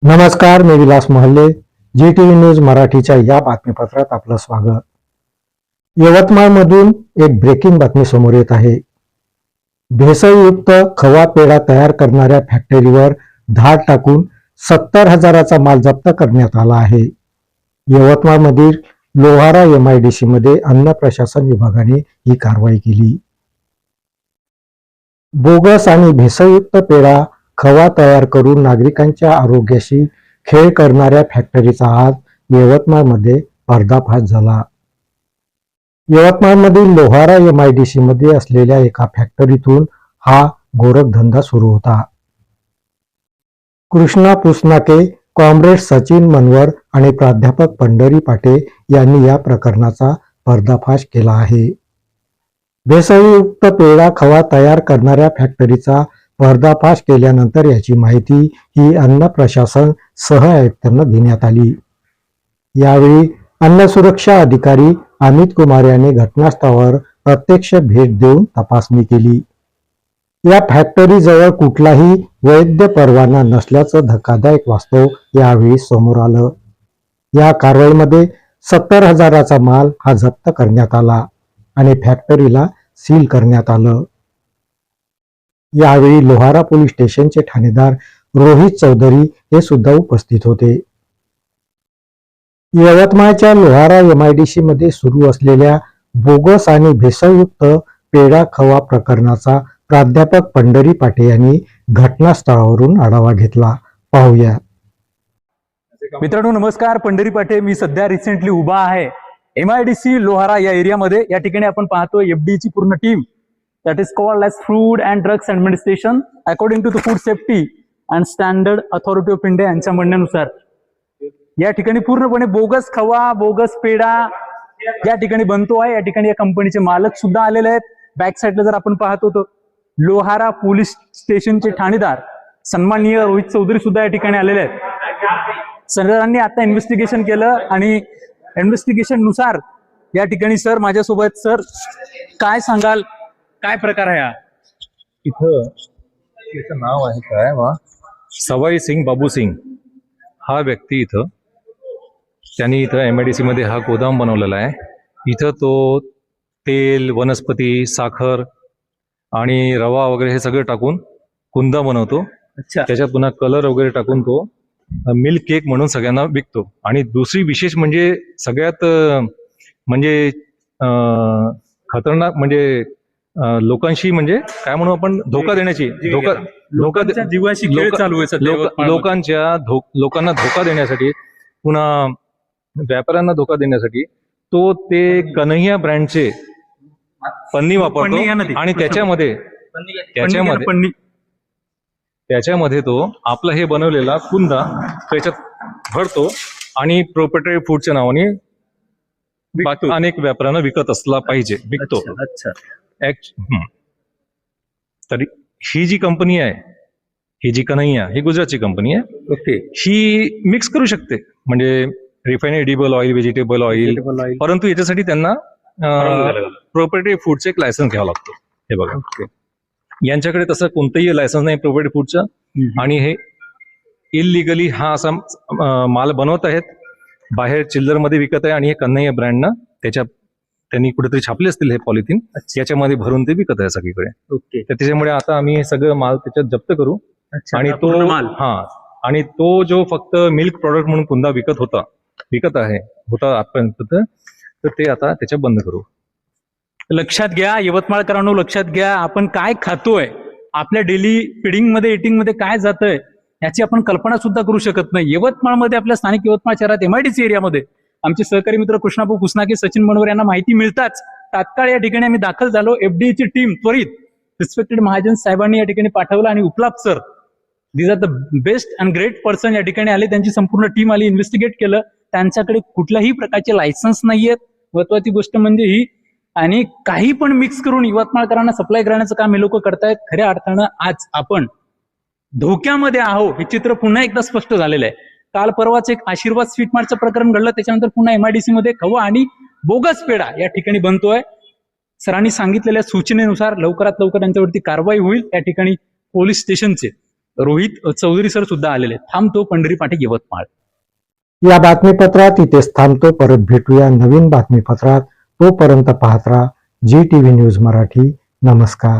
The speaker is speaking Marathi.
नमस्कार, मी विलास मोहल्ले. GTV न्यूज मराठीच्या या बातमीपत्रात आपलं स्वागत. यवतमाळमधून एक ब्रेकिंग बातमी समोर येत आहे. भेसळयुक्त खवा पेढा तयार करणाऱ्या फॅक्टरीवर धाड टाकून 70,000चा माल जप्त करण्यात आला आहे. यवतमाळमधील लोहारा MIDC मध्ये अन्न प्रशासन विभागाने ही कारवाई केली. बोगस आणि भेसळयुक्त पेढा खवा तयार करून नागरिकांच्या आरोग्याशी खेळ करणाऱ्या फॅक्टरीचा आज यवतमाळमध्ये पर्दाफाश झाला. यवतमाळमधील लोहारा MIDC मध्ये असलेल्या एका फॅक्टरीतून हा गोरखधंदा सुरू होता. कृष्णा पुसनाके, कॉम्रेड सचिन मनवर आणि प्राध्यापक पंढरी पाटे यांनी या प्रकरणाचा पर्दाफाश केला आहे. भेसळयुक्त पेढा खवा तयार करणाऱ्या फॅक्टरीचा पर्दाफाश केल्यानंतर याची माहिती ही अन्न प्रशासन सह आयुक्तांना देण्यात आली. यावेळी अन्न सुरक्षा अधिकारी अमित कुमार यांनी घटनास्थळावर प्रत्यक्ष भेट देऊन तपासणी केली. या फॅक्टरीजवळ कुठलाही वैध परवाना नसल्याचं धक्कादायक वास्तव यावेळी समोर आलं. या कारवाईमध्ये 70,000चा माल हा जप्त करण्यात आला आणि फॅक्टरीला सील करण्यात आलं. यावेळी लोहारा पोलीस स्टेशनचे ठाणेदार रोहित चौधरी हे सुद्धा उपस्थित होते. यवतमाळच्या लोहारा MIDC मध्ये सुरू असलेल्या बोगस आणि भेसळयुक्त पेढा खवा प्रकरणाचा प्राध्यापक पंढरी पाटे यांनी घटनास्थळावरून आढावा घेतला. पाहूया. मित्रांनो नमस्कार, पंढरी पाटे. मी सध्या रिसेंटली उभा आहे MIDC लोहारा या एरियामध्ये. या ठिकाणी आपण पाहतो FD ची पूर्ण team, that is called as Food and Drugs Administration according to the Food Safety and Standard Authority of India यांच्या म्हणण्यानुसार या ठिकाणी पूर्णपणे बोगस खवा, बोगस पेढा या ठिकाणी बनतो आहे. या ठिकाणी या कंपनीचे मालक सुद्धा आलेले आहेत. बॅक साईडला जर आपण पाहतो तर लोहारा पोलीस स्टेशनचे ठाणेदार सन्माननीय रोहित चौधरी सुद्धा या ठिकाणी आलेले आहेत. सरांनी आता इन्व्हेस्टिगेशन केलं आणि इन्व्हेस्टिगेशन नुसार या ठिकाणी सर माझ्यासोबत. सर काय सांगाल, काय प्रकार आहे हा? इथं त्याचं नाव आहे काय वा सवाई सिंग बाबू सिंग हा व्यक्ती इथं त्यांनी इथं MIDC मध्ये हा गोदाम बनवलेला आहे. इथं तो तेल, वनस्पती, साखर आणि रवा वगैरे हे सगळं टाकून कुंदा बनवतो. अच्छा. त्याच्यात पुन्हा कलर वगैरे टाकून तो मिल्क केक म्हणून सगळ्यांना विकतो. आणि दुसरी विशेष म्हणजे सगळ्यात म्हणजे खतरनाक म्हणजे लोकांशी म्हणजे काय म्हणू आपण धोका देण्याची जीवाशी खेळ चालू आहे लोकांना धोका देण्यासाठी, पुन्हा व्यापाऱ्यांना धोका देण्यासाठी तो ते कन्हैया ब्रँडचे पन्नी वापरतो आणि त्याच्यामध्ये तो आपला हे बनवलेला कुंदा त्याच्यात भरतो आणि प्रोप्रायटरी फूडच्या नावाने अनेक व्यापाऱ्यांना विकत असला पाहिजे, विकतो. अच्छा. तरी ही जी कंपनी आहे, ही जी कन्हैया, ही गुजरातची कंपनी आहे. ओके. ही मिक्स करू शकते म्हणजे refined edible oil, vegetable oil, परंतु याच्यासाठी त्यांना प्रोप्रायटरी फूडचं एक लायसन्स घ्यावं लागतं. हे बघा. ओके. यांच्याकडे तसं कोणतंही लायसन्स नाही प्रोप्रायटरी फूडचं. आणि हे इलिगली हा असा माल बनवत आहेत, बाहेर चिल्लरमध्ये विकत आहे आणि हे कन्हैया ब्रँडनं त्यांनी कुठेतरी छापले असतील हे पॉलिथिन, याच्यामध्ये भरून ते विकत आहे सगळीकडे. ओके. तर त्याच्यामुळे आता आम्ही हे सगळं माल त्याच्यात जप्त करू. आणि आणि तो जो फक्त मिल्क प्रॉडक्ट म्हणून कुंदा विकत होता आतापर्यंत, तर ते आता त्याच्या बंद करू. लक्षात घ्या यवतमाळकरांनो, लक्षात घ्या, आपण काय खातोय, आपल्या डेली फिडिंग मध्ये, इटिंग मध्ये काय जातंय याची आपण कल्पना सुद्धा करू शकत नाही. यवतमाळमध्ये, आपल्या स्थानिक यवतमाळ शहरात MIDC एरियामध्ये आमचे सहकारी मित्र कृष्णाभाऊ पुसनाके, सचिन मनोहर यांना माहिती मिळताच तात्काळ या ठिकाणी आम्ही दाखल झालो. FD ची टीम त्वरित रिस्पेक्टेड महाजन साहेबांनी या ठिकाणी पाठवलं आणि उपलाभ sir, these are the best and great person, या ठिकाणी आले. त्यांची संपूर्ण टीम आली, इन्व्हेस्टिगेट केलं. त्यांच्याकडे कुठल्याही प्रकारचे लायसन्स नाहीयेत. महत्वाची गोष्ट म्हणजे ही, आणि काही पण मिक्स करून यवतमाळकरांना सप्लाय करण्याचं काम हे लोक करतायत. खऱ्या अर्थानं आज आपण धोक्यामध्ये आहो हे चित्र पुन्हा एकदा स्पष्ट झालेलं आहे. काल परवाच एक आशीर्वाद स्वीट मार्टचं प्रकरण घडलं, त्याच्यानंतर पुन्हा MIDC मध्ये खवा आणि बोगस पेढा या ठिकाणी बनतोय. सरांनी सांगितलेल्या सूचनेनुसार लवकरात लवकर त्यांच्यावरती कारवाई होईल. या ठिकाणी पोलीस स्टेशनचे रोहित चौधरी सर सुद्धा आलेले आहेत. थांबतो पंढरी पाटे यवतमाळ. या बातमीपत्रात इथेच थांबतो. परत भेटूया नवीन बातमीपत्रात. तोपर्यंत पाहत राहा GTV न्यूज मराठी. नमस्कार.